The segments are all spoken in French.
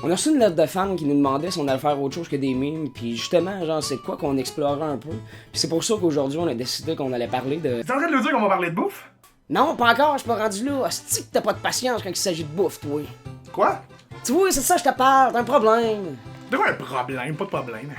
On a reçu une lettre de fans qui nous demandait si on allait faire autre chose que des mimes, puis justement, genre, c'est quoi qu'on explorait un peu. Puis c'est pour ça qu'aujourd'hui, on a décidé qu'on allait parler de... T'es en train de nous dire qu'on va parler de bouffe? Non, pas encore, je suis pas rendu là. Asti que t'as pas de patience quand il s'agit de bouffe, toi. Quoi? Tu vois, c'est ça, je te parle, t'as un problème. De quoi un problème? Pas de problème.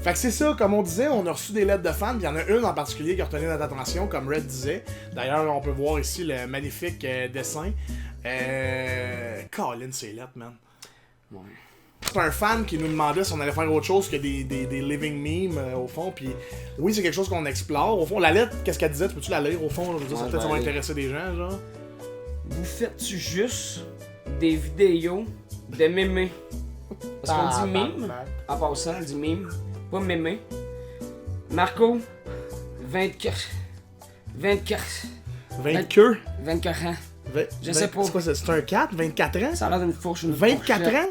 Fait que c'est ça, comme on disait, on a reçu des lettres de fans, il y en a une en particulier qui a retenu notre attention, comme Red disait. D'ailleurs, on peut voir ici le magnifique dessin. Colin, c'est lettres, man. Ouais. C'est un fan qui nous demandait si on allait faire autre chose que des living memes, au fond, puis oui, c'est quelque chose qu'on explore. Au fond, la lettre, qu'est-ce qu'elle disait? Tu peux-tu la lire, au fond? Je veux dire, Ouais, peut-être ça va aller. intéresser des gens, genre. Vous faites-tu juste des vidéos de mémés? Parce qu'on dit mime, en passant, on dit mime, pas mémé. Marco, 24 20 ans. Je sais pas. C'est quoi ça? C'est un 4? 24 ans? Ça a l'air d'une fourche, une 24 fourchette. ans?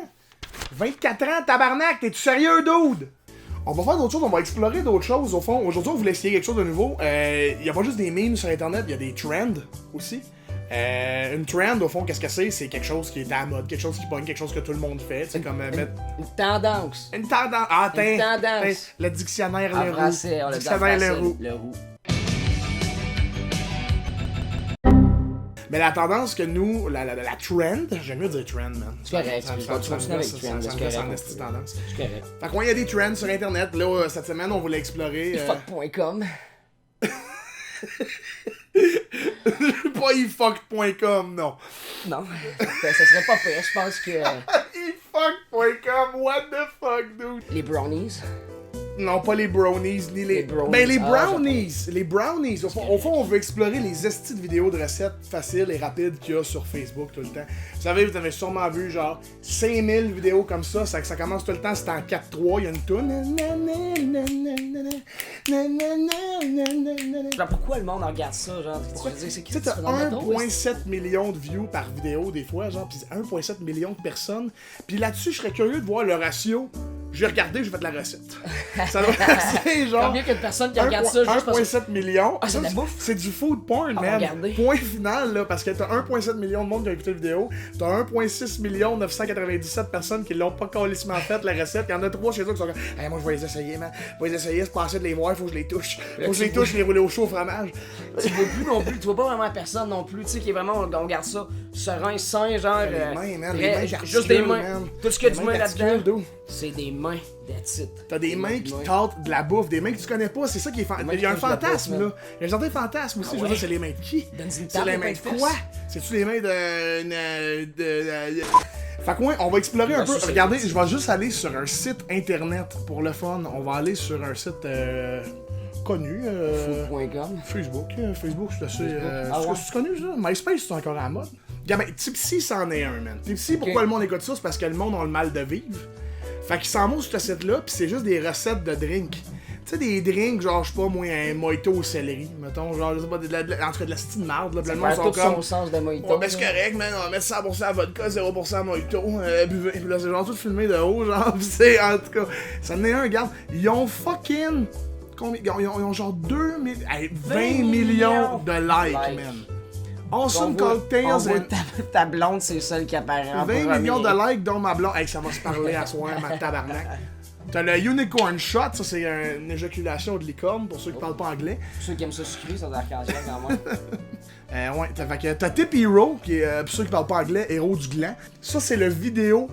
24 ans, tabarnak! T'es-tu sérieux, dude? On va faire d'autres choses, on va explorer d'autres choses, au fond. Aujourd'hui, on voulait essayer quelque chose de nouveau. Y a pas juste des memes sur Internet, il y a des trends aussi. Une trend, au fond, qu'est-ce que c'est? C'est quelque chose qui est à la mode, quelque chose qui pogne, quelque chose que tout le monde fait. C'est comme mettre... Une tendance. Une tendance. Ah, Une tendance. le dictionnaire En Leroux. français, on le dit en Dictionnaire français, Leroux. Leroux. Mais la tendance que nous, la trend, j'aime mieux dire trend, man. C'est correct, Ça me tu peux continuer avec trend, c'est ça me correct. en esti de tendance. C'est correct. Fait qu'on y a des trends sur Internet. Là, cette semaine, on voulait explorer... Fuck.com. Pas efuck.com, non. Non, ça serait pas pire, je pense que... efuck.com, what the fuck, dude? Les brownies. Non, pas les brownies, ni les... Les brownies. Ben, les Ah, brownies! Les brownies! Au fond, on veut explorer les estis de vidéos de recettes faciles et rapides qu'il y a sur Facebook tout le temps. Vous savez, vous avez sûrement vu, genre, 5000 vidéos comme ça commence tout le temps, c'est en 4-3, il y a une toune. Genre, pourquoi le monde regarde ça, genre? Pourquoi? Tu veux dire, c'est qui Tu sais, t'as tu fais dans le métro, 1,7 million de views par vidéo des fois, genre, pis 1,7 million de personnes. Pis là-dessus, je serais curieux de voir le ratio. J'ai regardé, j'ai fait la recette. Ça doit être genre. Combien qu'il y a de personnes qui regardent ça juste parce que... 1,7 million. Ah, c'est de la bouffe? C'est du food porn, Ah, man. regardez. Point final, là, parce que t'as 1,7 million de monde qui a écouté la vidéo. T'as 1,6 million 997 personnes qui l'ont pas calissement fait, la recette. Il y en a 3 chez eux qui sont comme, hey, moi, je vais les essayer, man. Je vais les essayer, c'est passé de les voir, faut que je les touche. Faut que je les touche, les rouler au chaud au fromage. Tu vois plus non plus, tu vois pas vraiment personne non plus, tu sais, qui est vraiment, on regarde ça, serein, sain, genre... Les mains, man, vrai, les mains juste des mains. man. Tout ce qu'il y a Les du main mains là-dedans, particules, c'est des mains, that's it. T'as des mains qui mains. tâtent de la bouffe, des mains que tu connais pas, c'est ça qui est mains il y a un qui touchent de la fantasme, bouffe, là. Il y a un certain fantasme aussi, Ah je veux ouais? dire, c'est les mains de qui? Donne-y une C'est table les de mains pain de de quoi? fesses. C'est-tu les mains de... Fait que ouais, on va explorer un peu. ça, Regardez, c'est- je vais juste aller sur un site internet pour le fun. On va aller sur un site connu. Food.com. Facebook, c'est assez... Ah ouais? c'est connu, ça? MySpace, c'est encore à la mode. Regarde, ben, Tipsy, c'en est un, man. Tipsy, pourquoi Ok. le monde écoute ça? C'est parce que le monde a le mal de vivre. Fait qu'ils s'en vont sur ce site-là, pis c'est juste des recettes de drinks. Tu sais, des drinks, genre, je sais pas, moi, un mojito au céleri, mettons, genre, je sais pas, en tout cas, de la style marde, là, pis Ça le monde perd sont tout comme... son sens de mojito. Ouais, ben c'est là. correct, man, on va mettre 100% à vodka, 0% mojito, buvez. Pis là, c'est genre tout filmé de haut, genre, pis c'est, en tout cas, ça en est un, regarde, ils ont fucking... Combien? Ils ont genre 20 millions de likes, Like. man. Awesome On voit cocktails and... ta blonde, c'est celle qui apparaît en 20 premier. millions de likes dont ma blonde. Hey, ça va se parler à soir, ma tabarnak. T'as le Unicorn Shot, ça c'est une éjaculation de licorne pour ceux qui parlent pas anglais. Pour ceux qui aiment ça sucré, ça doit arc-en-ciel quand même. Ouais, fait que t'as Tip Hero, qui est, pour ceux qui parlent pas anglais, héros du gland. Ça c'est le vidéo.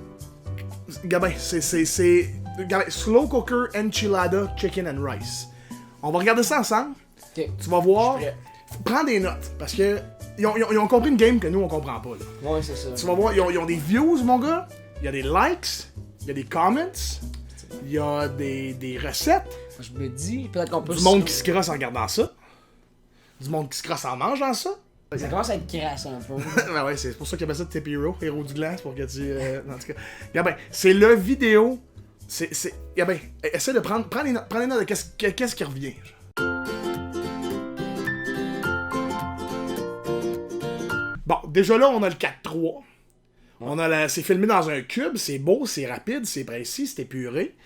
Gabin, c'est. Gabin, Slow Cooker Enchilada Chicken and Rice. On va regarder ça ensemble. Ok. Tu vas voir. Je suis prêt. Prends des notes, parce que. Ils ont compris une game que nous on comprend pas, là. Ouais, c'est ça. Tu vas voir, ils ont des views, mon gars. Il y a des likes. Il y a des comments. Il y a des recettes. Je me dis, peut-être qu'on peut... Du monde qui se crosse en regardant ça. Du monde qui se crosse en mangeant ça. Ça commence à être crasse un peu. Ben ouais, c'est pour ça qu'il appelle ça Tip Hero, héros du glace, pour que tu... en tout cas, regarde ben, c'est le vidéo... Regarde ben, essaie de prendre les notes de qu'est-ce qui revient. Bon, déjà là, on a le 4-3. C'est filmé dans un cube, c'est beau, c'est rapide, c'est précis, c'est épuré.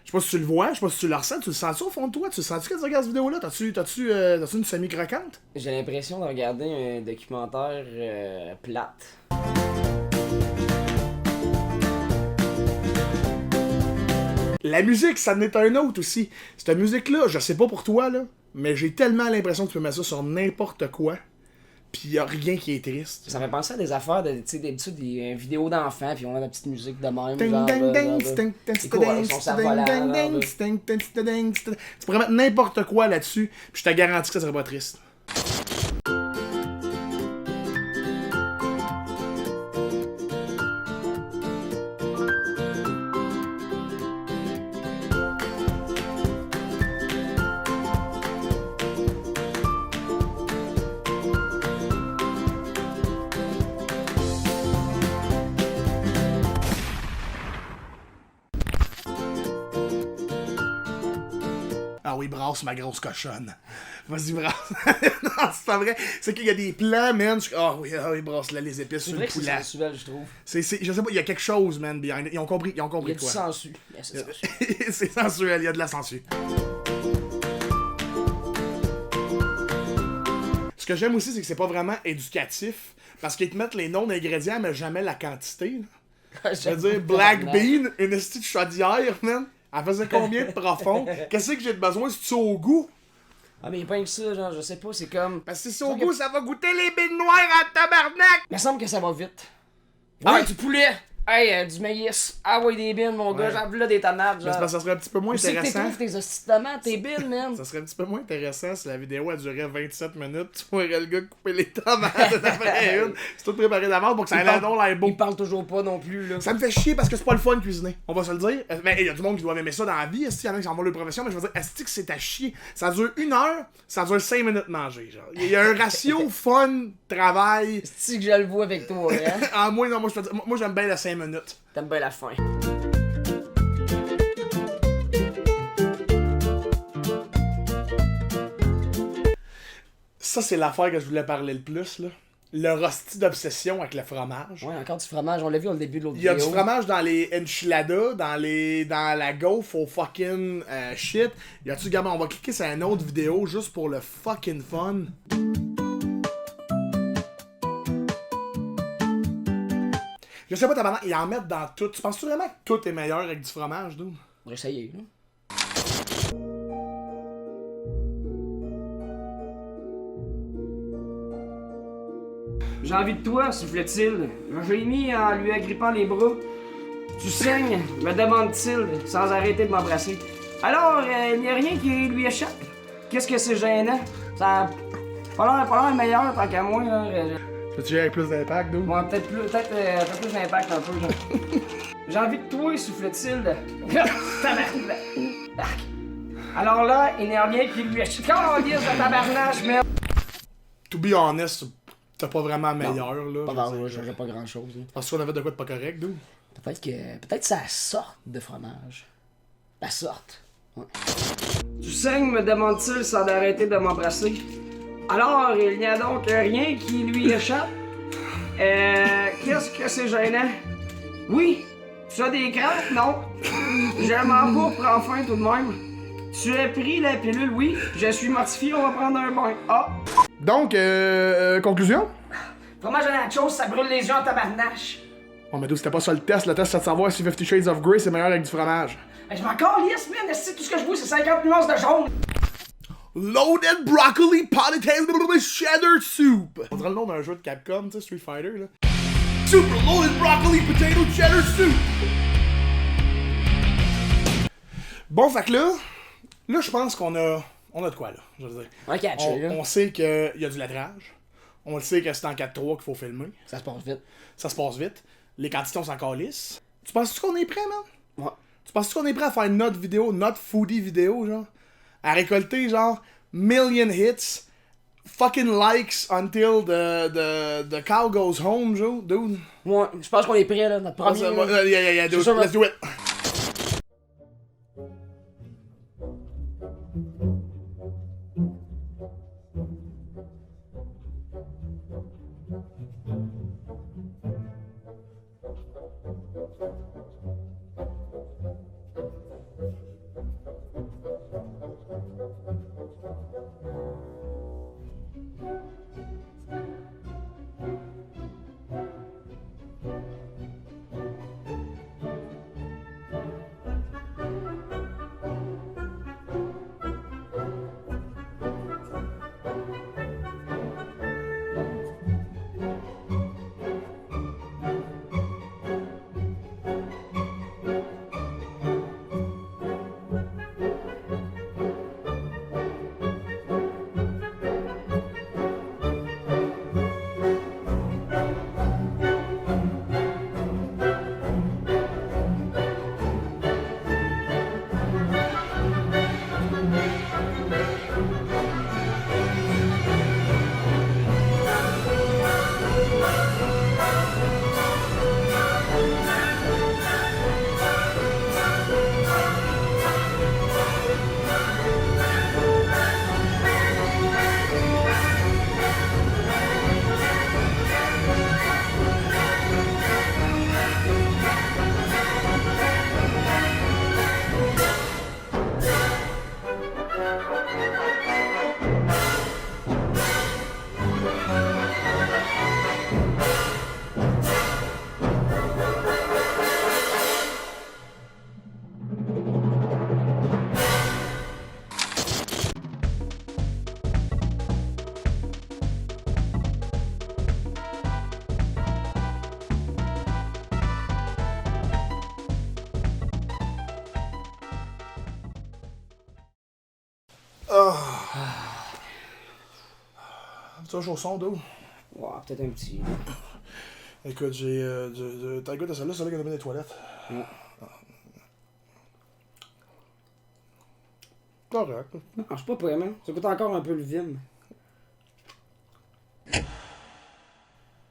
Je sais pas si tu le vois, je sais pas si tu le ressens, tu le sens-tu au fond de toi? Tu le sens-tu quand tu regardes cette vidéo-là? T'as-tu une semi-croquante? J'ai l'impression de regarder un documentaire plate. La musique, ça en est un autre aussi. Cette musique-là, je sais pas pour toi, là, mais j'ai tellement l'impression que tu peux mettre ça sur n'importe quoi, pis y a rien qui est triste. Ça me fait penser à des affaires de, tu sais, d'habitude, des vidéos d'enfants, puis on a la petite musique de même. Tu pourrais mettre n'importe quoi là-dessus, puis je te garantis que ça serait pas triste. Ah oui, brasse ma grosse cochonne. Vas-y, brasse. Non, c'est pas vrai. C'est qu'il y a des plans, man. Ah oui, brasse là les épices sur le poulet. C'est sensuel, je trouve. Je sais pas, il y a quelque chose, man. Ils ont compris Il y a du quoi. sensu. C'est sensuel, il y a de la sensu. Ce que j'aime aussi, c'est que c'est pas vraiment éducatif. Parce qu'ils te mettent les noms d'ingrédients, mais jamais la quantité. Je veux dire, black bean, une petite chaudière, man. Elle faisait combien de profond? Qu'est-ce que j'ai de besoin? C'est-tu au goût? Ah, mais il pas que ça, genre, je sais pas, c'est comme. Parce que si c'est au goût, ça va goûter les billes noires à tabarnak! Il me semble que ça va vite. Oui. Ah, du poulet! Hey, du maïs! Ah, ouais, des bines, mon gars, j'en veux là des tonnages, Mais c'est genre. parce que ça serait un petit peu moins C'est que intéressant. t'es trouves tes hosties de tomates, tes bines, man! Ça serait un petit peu moins intéressant si la vidéo elle durait 27 minutes. Tu pourrais le gars couper les tomates après une. C'est tout préparé d'avance pour que ça ait l'air beau. Il parle toujours pas non plus, là. Ça me fait chier parce que c'est pas le fun de cuisiner. On va se le dire. Mais il y a du monde qui doit aimer ça dans la vie. Il y en a qui s'en vont leur profession. Mais je veux dire, est-ce que c'est à chier? Ça dure 1 heure, ça dure 5 minutes manger. Genre. Il y a un ratio fun, travail. C'est que je le vois avec toi, hein? Ah, moi, non, moi j'aime bien les 5 minutes. T'aimes bien la fin. Ça, c'est l'affaire que je voulais parler le plus, là. Le rosti d'obsession avec le fromage. Ouais, encore du fromage, on l'a vu au début de l'autre Il y a vidéo. du fromage dans les enchiladas, dans la gaufre au fucking shit. Y a-tu, gamin, on va cliquer sur une autre vidéo juste pour le fucking fun. Je sais pas, tabarnak, ils en mettent dans tout. Tu penses-tu vraiment que tout est meilleur avec du fromage, d'où? On va essayer, là. J'ai envie de toi, souffle-t-il. J'ai mis en lui agrippant les bras. Tu saignes, me demande-t-il, sans arrêter de m'embrasser. Alors, il n'y a rien qui lui échappe. Qu'est-ce que c'est gênant? Ça a pas l'air meilleur tant qu'à moi, là. Peux-tu y aller avec plus d'impact, d'où? Bon, peut-être plus d'impact un peu, genre. J'ai envie de toi, souffle-t-il. Tabarnak. Alors là, il n'y a rien qui lui échappe. Calisse de tabarnache, merde. To be honest, t'as pas vraiment meilleur, là. Pas grave, j'ai pas grand-chose. Parce qu'on avait de quoi de pas correct, d'où? Peut-être ça sorte de fromage. La sorte. Ouais. Tu saignes, me demande-t-il sans arrêter de m'embrasser. Alors, il n'y a donc rien qui lui échappe. Qu'est-ce que c'est gênant? Oui. Tu as des crampes? Non. Je m'en prends faim tout de même. Tu as pris la pilule? Oui. Je suis mortifié, on va prendre un bain. Ah. Donc, conclusion? Fromage à la chose, ça brûle les yeux en tabarnache. Oh, mais d'où c'était pas ça le test. Le test, c'est de savoir si 50 Shades of Grey c'est meilleur avec du fromage. Je m'en calisse, man. Tout ce que je vois, c'est 50 nuances de jaune. Loaded Broccoli Potato Cheddar Soup. On dirait le nom d'un jeu de Capcom, tu sais, Street Fighter, là. Super Loaded Broccoli Potato Cheddar Soup. Bon, fait que là, je pense qu'on a de quoi, là, je veux dire. On sait qu'il y a du lettrage. On le sait que c'est en 4-3 qu'il faut filmer. Ça se passe vite. Ça se passe vite. Les quantités, on s'en calisse. Tu penses-tu qu'on est prêt, man? Ouais. Tu penses-tu qu'on est prêt à faire notre vidéo, notre foodie vidéo, genre? À récolter, genre, million hits, fucking likes until the cow goes home, genre, dude? Ouais, je pense qu'on est prêt, là, notre premier. Yeah, dude, let's do it. Tu as un chausson d'eau? Ouais, peut-être un petit. Écoute, t'as goûté à celle-là qui a mis des toilettes. Ouais. Correct. Non, je suis pas prêt, man. Ça goûte encore un peu le vime.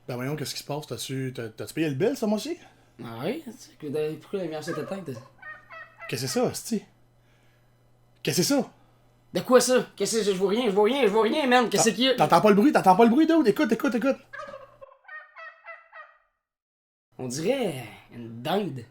Ben voyons, qu'est-ce qui se passe? T'as-tu payé le bill, ça, moi aussi? Ah oui? Pourquoi la lumière s'est éteinte? Qu'est-ce que c'est ça, hostie? Qu'est-ce que c'est ça? De quoi ça? Qu'est-ce que c'est? Je vois rien, man. Qu'est-ce qu'il y a? T'entends pas le bruit, dude? Écoute. On dirait une dinde.